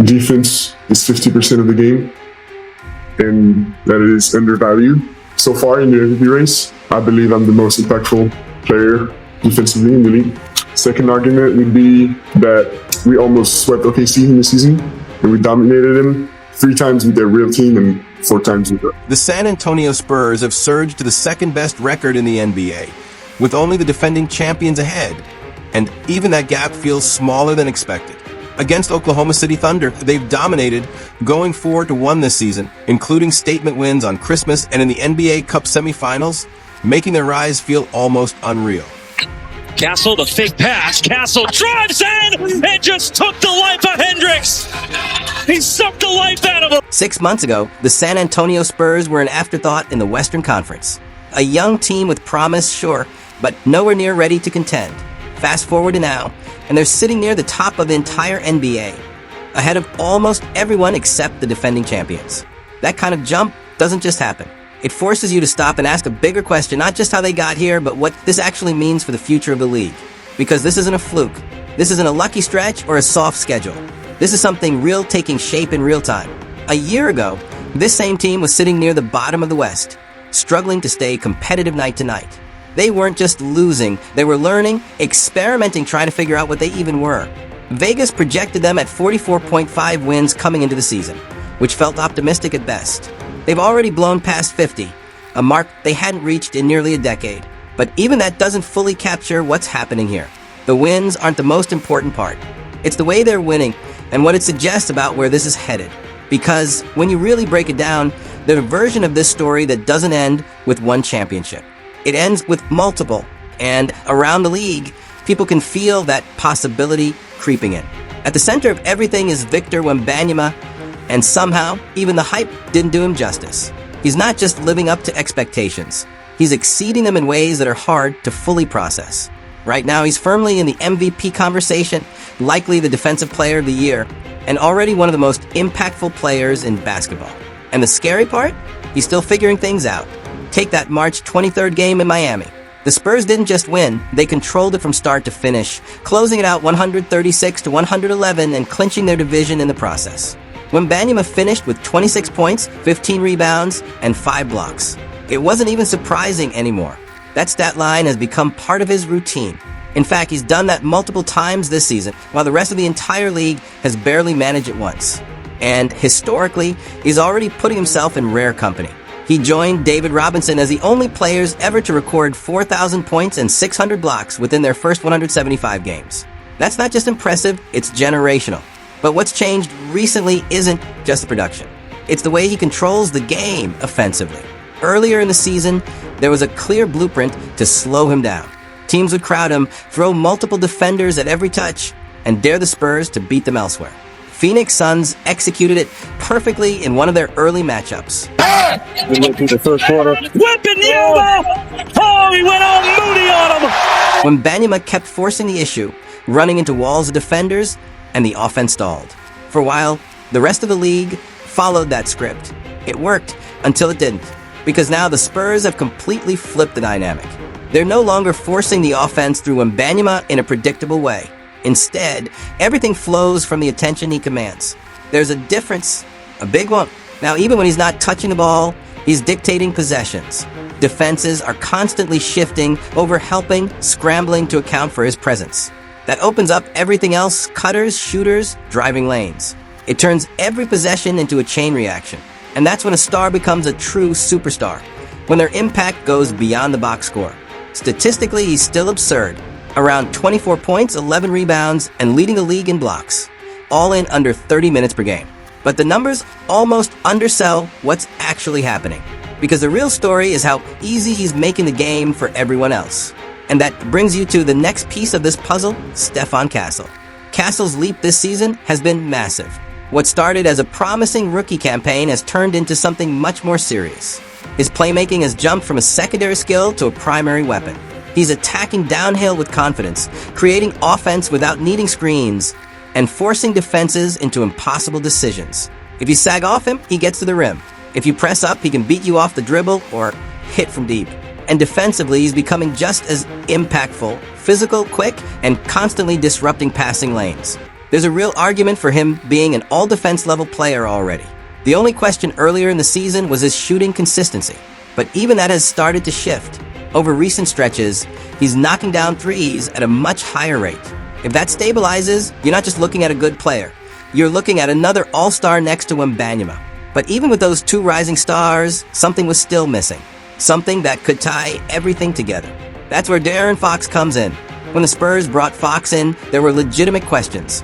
defense is 50% of the game, and that it is undervalued. So far in the MVP race, I believe I'm the most impactful player defensively in the league. Second argument would be that we almost swept OKC in the season, and we dominated them 3 times with their real team and 4 times with us. The San Antonio Spurs have surged to the second-best record in the NBA, with only the defending champions ahead. And even that gap feels smaller than expected. Against Oklahoma City Thunder, they've dominated, going 4-1 this season, including statement wins on Christmas and in the NBA Cup semifinals, making their rise feel almost unreal. Castle, the fake pass. Castle drives in and just took the life of Hendricks. He sucked the life out of him. 6 months ago, the San Antonio Spurs were an afterthought in the Western Conference. A young team with promise, sure, but nowhere near ready to contend. Fast forward to now, and they're sitting near the top of the entire NBA, ahead of almost everyone except the defending champions. That kind of jump doesn't just happen. It forces you to stop and ask a bigger question, not just how they got here, but what this actually means for the future of the league. Because this isn't a fluke. This isn't a lucky stretch or a soft schedule. This is something real taking shape in real time. A year ago, this same team was sitting near the bottom of the West, struggling to stay competitive night to night. They weren't just losing, they were learning, experimenting, trying to figure out what they even were. Vegas projected them at 44.5 wins coming into the season, which felt optimistic at best. They've already blown past 50, a mark they hadn't reached in nearly a decade. But even that doesn't fully capture what's happening here. The wins aren't the most important part. It's the way they're winning and what it suggests about where this is headed. Because when you really break it down, there's a version of this story that doesn't end with one championship. It ends with multiple, and around the league, people can feel that possibility creeping in. At the center of everything is Victor Wembanyama, and somehow, even the hype didn't do him justice. He's not just living up to expectations. He's exceeding them in ways that are hard to fully process. Right now, he's firmly in the MVP conversation, likely the Defensive Player of the Year, and already one of the most impactful players in basketball. And the scary part? He's still figuring things out. Take that March 23rd game in Miami. The Spurs didn't just win, they controlled it from start to finish, closing it out 136-111 and clinching their division in the process. Wembanyama finished with 26 points, 15 rebounds, and 5 blocks. It wasn't even surprising anymore. That stat line has become part of his routine. In fact, he's done that multiple times this season, while the rest of the entire league has barely managed it once. And historically, he's already putting himself in rare company. He joined David Robinson as the only players ever to record 4,000 points and 600 blocks within their first 175 games. That's not just impressive, it's generational. But what's changed recently isn't just the production. It's the way he controls the game offensively. Earlier in the season, there was a clear blueprint to slow him down. Teams would crowd him, throw multiple defenders at every touch, and dare the Spurs to beat them elsewhere. Phoenix Suns executed it perfectly in one of their early matchups. We went through the first quarter. Wembanyama! Oh, he went all moody on him! Wembanyama kept forcing the issue, running into walls of defenders, and the offense stalled. For a while, the rest of the league followed that script. It worked until it didn't, because now the Spurs have completely flipped the dynamic. They're no longer forcing the offense through Wembanyama in a predictable way. Instead, everything flows from the attention he commands. There's a difference, a big one. Now, even when he's not touching the ball, he's dictating possessions. Defenses are constantly shifting, overhelping, scrambling to account for his presence. That opens up everything else: cutters, shooters, driving lanes. It turns every possession into a chain reaction. And that's when a star becomes a true superstar, when their impact goes beyond the box score. Statistically, he's still absurd. Around 24 points, 11 rebounds, and leading the league in blocks. All in under 30 minutes per game. But the numbers almost undersell what's actually happening. Because the real story is how easy he's making the game for everyone else. And that brings you to the next piece of this puzzle, Stephon Castle. Castle's leap this season has been massive. What started as a promising rookie campaign has turned into something much more serious. His playmaking has jumped from a secondary skill to a primary weapon. He's attacking downhill with confidence, creating offense without needing screens, and forcing defenses into impossible decisions. If you sag off him, he gets to the rim. If you press up, he can beat you off the dribble or hit from deep. And defensively, he's becoming just as impactful, physical, quick, and constantly disrupting passing lanes. There's a real argument for him being an all-defense level player already. The only question earlier in the season was his shooting consistency, but even that has started to shift. Over recent stretches, he's knocking down threes at a much higher rate. If that stabilizes, you're not just looking at a good player. You're looking at another all-star next to Wembanyama. But even with those two rising stars, something was still missing. Something that could tie everything together. That's where De'Aaron Fox comes in. When the Spurs brought Fox in, there were legitimate questions.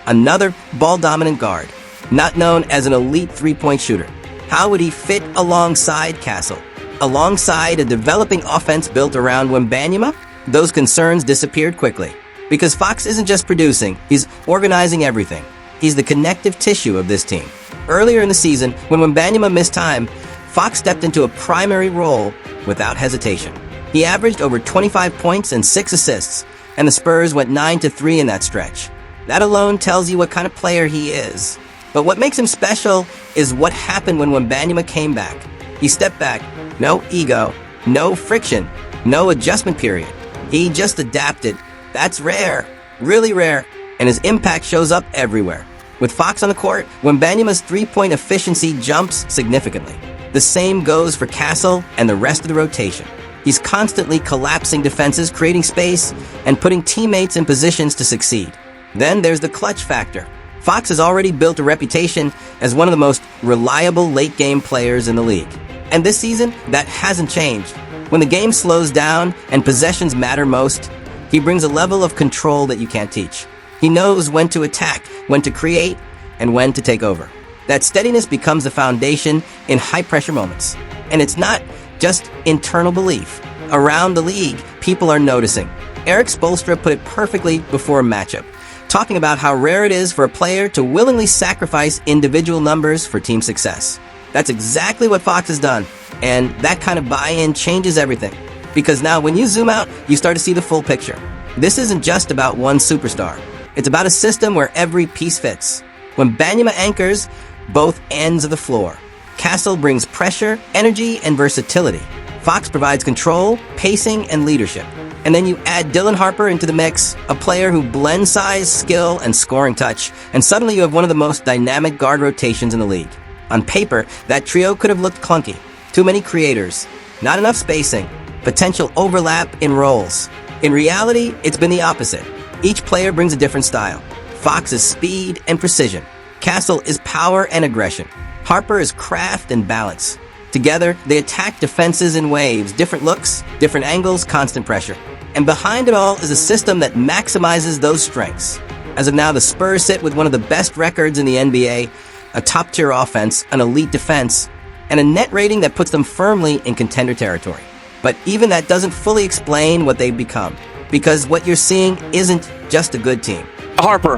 Another ball-dominant guard, not known as an elite three-point shooter. How would he fit alongside Castle? Alongside a developing offense built around Wembanyama? Those concerns disappeared quickly. Because Fox isn't just producing, he's organizing everything. He's the connective tissue of this team. Earlier in the season, when Wembanyama missed time, Fox stepped into a primary role without hesitation. He averaged over 25 points and 6 assists, and the Spurs went 9-3 in that stretch. That alone tells you what kind of player he is. But what makes him special is what happened when Wembanyama came back. He stepped back, no ego, no friction, no adjustment period. He just adapted. That's rare, really rare, and his impact shows up everywhere. With Fox on the court, Wembanyama's three-point efficiency jumps significantly. The same goes for Castle and the rest of the rotation. He's constantly collapsing defenses, creating space, and putting teammates in positions to succeed. Then there's the clutch factor. Fox has already built a reputation as one of the most reliable late-game players in the league. And this season, that hasn't changed. When the game slows down and possessions matter most, he brings a level of control that you can't teach. He knows when to attack, when to create, and when to take over. That steadiness becomes the foundation in high-pressure moments. And it's not just internal belief. Around the league, people are noticing. Eric Spoelstra put it perfectly before a matchup, talking about how rare it is for a player to willingly sacrifice individual numbers for team success. That's exactly what Fox has done, and that kind of buy-in changes everything. Because now when you zoom out, you start to see the full picture. This isn't just about one superstar. It's about a system where every piece fits. When Wembanyama anchors both ends of the floor, Castle brings pressure, energy, and versatility. Fox provides control, pacing, and leadership. And then you add Dylan Harper into the mix, a player who blends size, skill, and scoring touch, and suddenly you have one of the most dynamic guard rotations in the league. On paper, that trio could have looked clunky. Too many creators, not enough spacing, potential overlap in roles. In reality, it's been the opposite. Each player brings a different style. Fox is speed and precision. Castle is power and aggression. Harper is craft and balance. Together, they attack defenses in waves, different looks, different angles, constant pressure. And behind it all is a system that maximizes those strengths. As of now, the Spurs sit with one of the best records in the NBA, a top-tier offense, an elite defense, and a net rating that puts them firmly in contender territory. But even that doesn't fully explain what they've become, because what you're seeing isn't just a good team. Harper.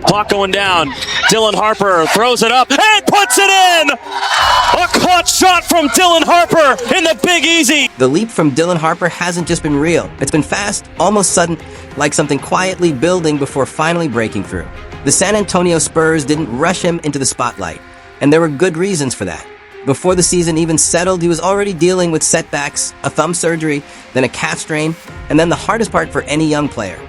Clock going down. Dylan Harper throws it up and puts it in! A clutch shot from Dylan Harper in the Big Easy. The leap from Dylan Harper hasn't just been real. It's been fast, almost sudden, like something quietly building before finally breaking through. The San Antonio Spurs didn't rush him into the spotlight, and there were good reasons for that. Before the season even settled, he was already dealing with setbacks, a thumb surgery, then a calf strain, and then the hardest part for any young player,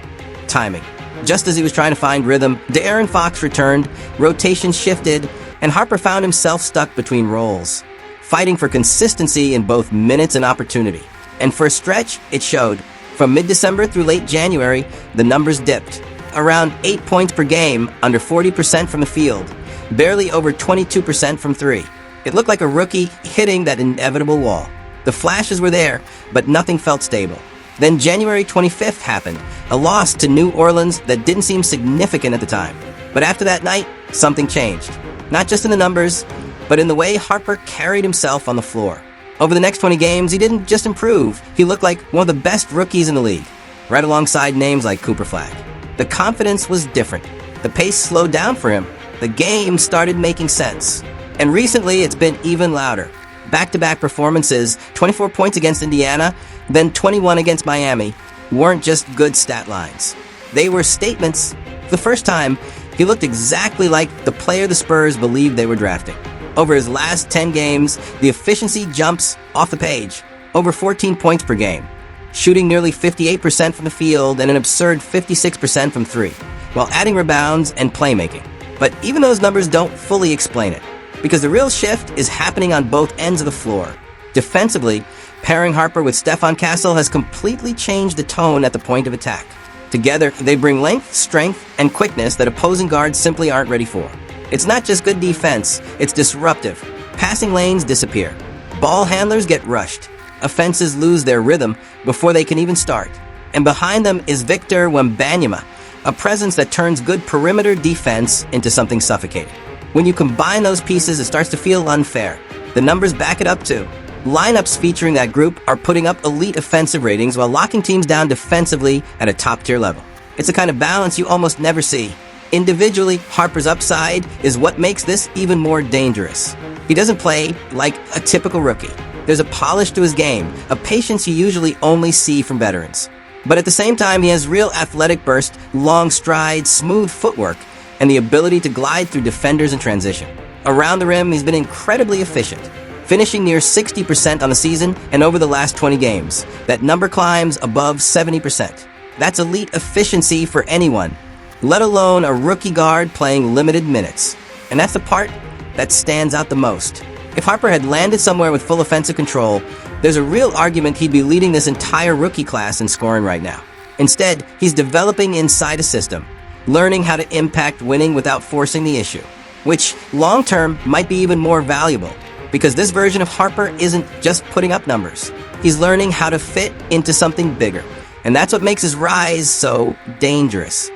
timing. Just as he was trying to find rhythm, De'Aaron Fox returned, rotation shifted, and Harper found himself stuck between roles, fighting for consistency in both minutes and opportunity. And for a stretch, it showed. From mid-December through late January, the numbers dipped. Around 8 points per game, under 40% from the field, barely over 22% from three. It looked like a rookie hitting that inevitable wall. The flashes were there, but nothing felt stable. Then January 25th happened, a loss to New Orleans that didn't seem significant at the time. But after that night, something changed. Not just in the numbers, but in the way Harper carried himself on the floor. Over the next 20 games, he didn't just improve, he looked like one of the best rookies in the league, right alongside names like Cooper Flag. The confidence was different. The pace slowed down for him. The game started making sense. And recently, it's been even louder. Back-to-back performances, 24 points against Indiana, then 21 against Miami, weren't just good stat lines. They were statements. For the first time, he looked exactly like the player the Spurs believed they were drafting. Over his last 10 games, the efficiency jumps off the page. over 14 points per game, shooting nearly 58% from the field and an absurd 56% from three, while adding rebounds and playmaking. But even those numbers don't fully explain it, because the real shift is happening on both ends of the floor. Defensively, pairing Harper with Stephon Castle has completely changed the tone at the point of attack. Together, they bring length, strength, and quickness that opposing guards simply aren't ready for. It's not just good defense, it's disruptive. Passing lanes disappear. Ball handlers get rushed. Offenses lose their rhythm before they can even start. And behind them is Victor Wembanyama, a presence that turns good perimeter defense into something suffocating. When you combine those pieces, it starts to feel unfair. The numbers back it up too. Lineups featuring that group are putting up elite offensive ratings while locking teams down defensively at a top-tier level. It's a kind of balance you almost never see. Individually, Harper's upside is what makes this even more dangerous. He doesn't play like a typical rookie. There's a polish to his game, a patience you usually only see from veterans. But at the same time, he has real athletic burst, long strides, smooth footwork, and the ability to glide through defenders in transition. Around the rim, he's been incredibly efficient, finishing near 60% on the season and over the last 20 games. That number climbs above 70%. That's elite efficiency for anyone, let alone a rookie guard playing limited minutes. And that's the part that stands out the most. If Harper had landed somewhere with full offensive control, there's a real argument he'd be leading this entire rookie class in scoring right now. Instead, he's developing inside a system, learning how to impact winning without forcing the issue, which long-term might be even more valuable, because this version of Harper isn't just putting up numbers. He's learning how to fit into something bigger, and that's what makes his rise so dangerous.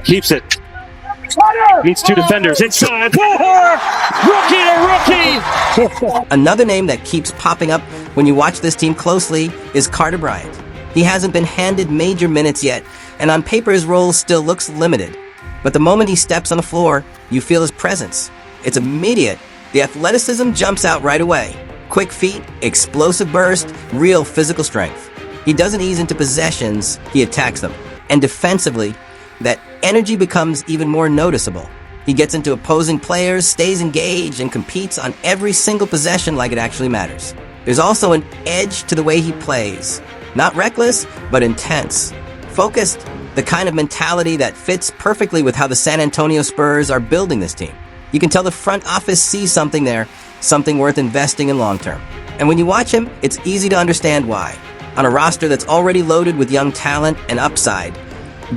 Keeps it. Beats two defenders. Inside. Rookie to rookie. Another name that keeps popping up when you watch this team closely is Carter Bryant. He hasn't been handed major minutes yet, and on paper his role still looks limited. But the moment he steps on the floor, you feel his presence. It's immediate. The athleticism jumps out right away. Quick feet, explosive burst, real physical strength. He doesn't ease into possessions, he attacks them. And defensively, that energy becomes even more noticeable. He gets into opposing players, stays engaged, and competes on every single possession like it actually matters. There's also an edge to the way he plays. Not reckless, but intense. Focused, the kind of mentality that fits perfectly with how the San Antonio Spurs are building this team. You can tell the front office sees something there, something worth investing in long term. And when you watch him, it's easy to understand why. On a roster that's already loaded with young talent and upside,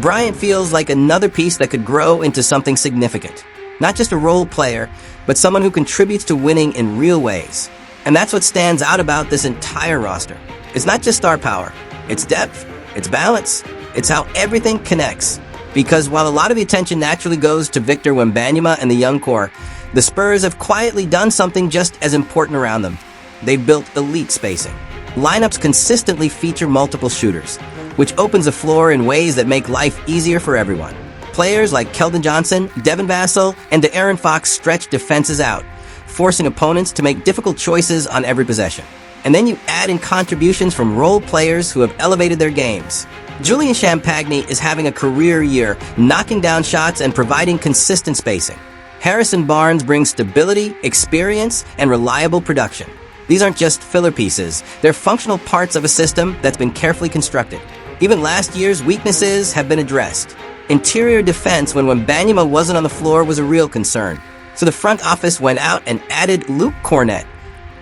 Bryant feels like another piece that could grow into something significant. Not just a role player, but someone who contributes to winning in real ways. And that's what stands out about this entire roster. It's not just star power. It's depth. It's balance. It's how everything connects. Because while a lot of the attention naturally goes to Victor Wembanyama and the young core, the Spurs have quietly done something just as important around them. They've built elite spacing. Lineups consistently feature multiple shooters, which opens the floor in ways that make life easier for everyone. Players like Keldon Johnson, Devin Vassell, and De'Aaron Fox stretch defenses out, forcing opponents to make difficult choices on every possession. And then you add in contributions from role players who have elevated their games. Julian Champagny is having a career year, knocking down shots and providing consistent spacing. Harrison Barnes brings stability, experience, and reliable production. These aren't just filler pieces, they're functional parts of a system that's been carefully constructed. Even last year's weaknesses have been addressed. Interior defense when Wembanyama wasn't on the floor was a real concern. So the front office went out and added Luke Cornett,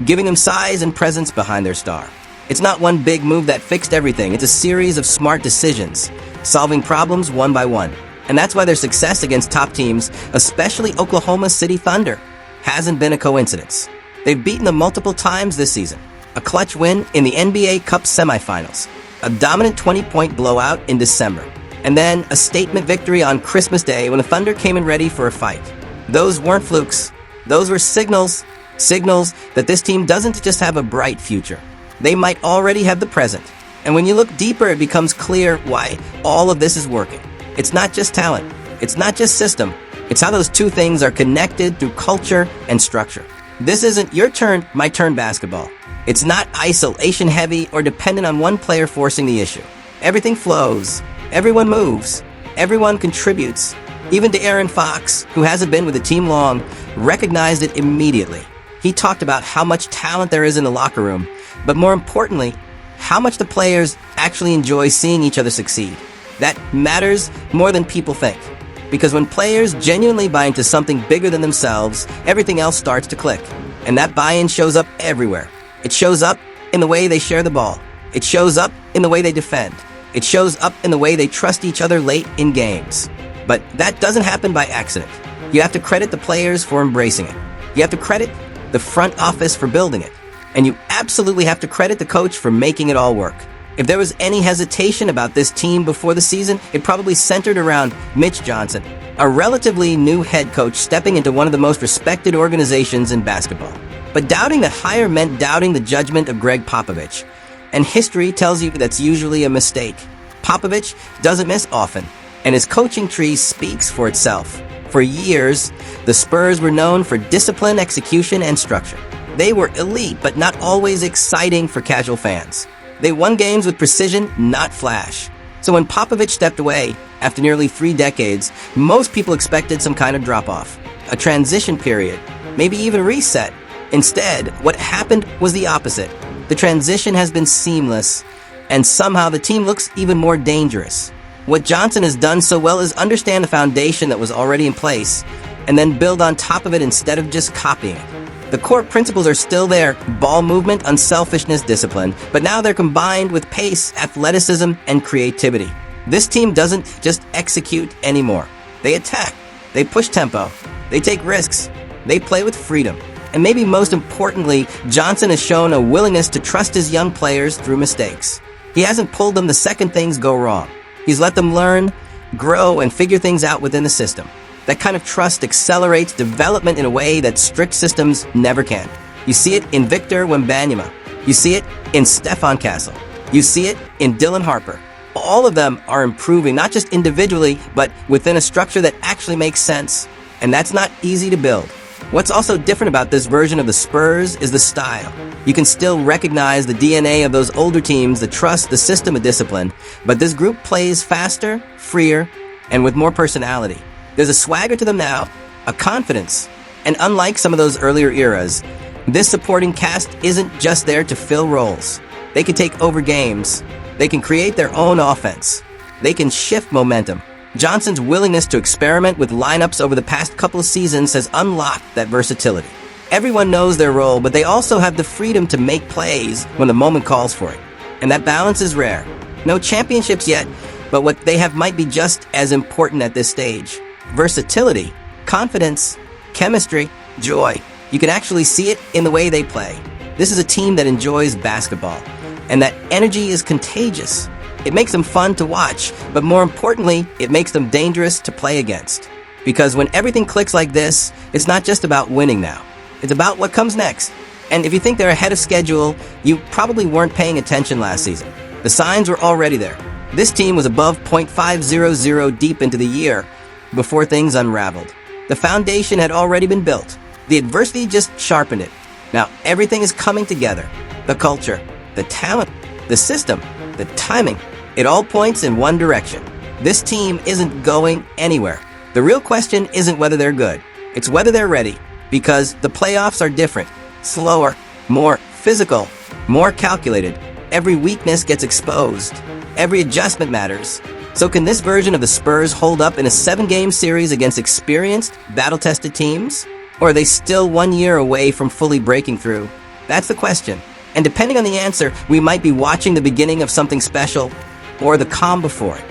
giving them size and presence behind their star. It's not one big move that fixed everything, it's a series of smart decisions, solving problems one by one. And that's why their success against top teams, especially Oklahoma City Thunder, hasn't been a coincidence. They've beaten them multiple times this season. A clutch win in the NBA Cup semifinals, a dominant 20-point blowout in December, and then a statement victory on Christmas Day when the Thunder came in ready for a fight. Those weren't flukes. Those were signals that this team doesn't just have a bright future. They might already have the present. And when you look deeper, it becomes clear why all of this is working. It's not just talent. It's not just system. It's how those two things are connected through culture and structure. This isn't your turn, my turn basketball. It's not isolation heavy or dependent on one player forcing the issue. Everything flows. Everyone moves. Everyone contributes. Even De'Aaron Fox, who hasn't been with the team long, recognized it immediately. He talked about how much talent there is in the locker room, but more importantly, how much the players actually enjoy seeing each other succeed. That matters more than people think. Because when players genuinely buy into something bigger than themselves, everything else starts to click. And that buy-in shows up everywhere. It shows up in the way they share the ball. It shows up in the way they defend. It shows up in the way they trust each other late in games. But that doesn't happen by accident. You have to credit the players for embracing it. You have to credit the front office for building it. And you absolutely have to credit the coach for making it all work. If there was any hesitation about this team before the season, it probably centered around Mitch Johnson, a relatively new head coach stepping into one of the most respected organizations in basketball. But doubting the hire meant doubting the judgment of Greg Popovich. And history tells you that's usually a mistake. Popovich doesn't miss often, and his coaching tree speaks for itself. For years, the Spurs were known for discipline, execution, and structure. They were elite, but not always exciting for casual fans. They won games with precision, not flash. So when Popovich stepped away, after nearly 3 decades, most people expected some kind of drop-off, a transition period, maybe even a reset. Instead, what happened was the opposite. The transition has been seamless, and somehow the team looks even more dangerous. What Johnson has done so well is understand the foundation that was already in place, and then build on top of it instead of just copying it. The core principles are still there: ball movement, unselfishness, discipline, but now they're combined with pace, athleticism, and creativity. This team doesn't just execute anymore. They attack, they push tempo, they take risks, they play with freedom. And maybe most importantly, Johnson has shown a willingness to trust his young players through mistakes. He hasn't pulled them the second things go wrong. He's let them learn, grow, and figure things out within the system. That kind of trust accelerates development in a way that strict systems never can. You see it in Victor Wembanyama. You see it in Stephon Castle. You see it in Dylan Harper. All of them are improving, not just individually, but within a structure that actually makes sense. And that's not easy to build. What's also different about this version of the Spurs is the style. You can still recognize the DNA of those older teams, the trust, the system of discipline, but this group plays faster, freer, and with more personality. There's a swagger to them now, a confidence, and unlike some of those earlier eras, this supporting cast isn't just there to fill roles. They can take over games. They can create their own offense. They can shift momentum. Johnson's willingness to experiment with lineups over the past couple of seasons has unlocked that versatility. Everyone knows their role, but they also have the freedom to make plays when the moment calls for it. And that balance is rare. No championships yet, but what they have might be just as important at this stage. Versatility, confidence, chemistry, joy. You can actually see it in the way they play. This is a team that enjoys basketball, and that energy is contagious. It makes them fun to watch, but more importantly, it makes them dangerous to play against. Because when everything clicks like this, it's not just about winning now. It's about what comes next. And if you think they're ahead of schedule, you probably weren't paying attention last season. The signs were already there. This team was above .500 deep into the year before things unraveled. The foundation had already been built. The adversity just sharpened it. Now everything is coming together. The culture, the talent, the system, the timing. It all points in one direction. This team isn't going anywhere. The real question isn't whether they're good. It's whether they're ready. Because the playoffs are different, slower, more physical, more calculated. Every weakness gets exposed. Every adjustment matters. So can this version of the Spurs hold up in a 7-game series against experienced, battle-tested teams? Or are they still 1 year away from fully breaking through? That's the question. And depending on the answer, we might be watching the beginning of something special or the calm before it.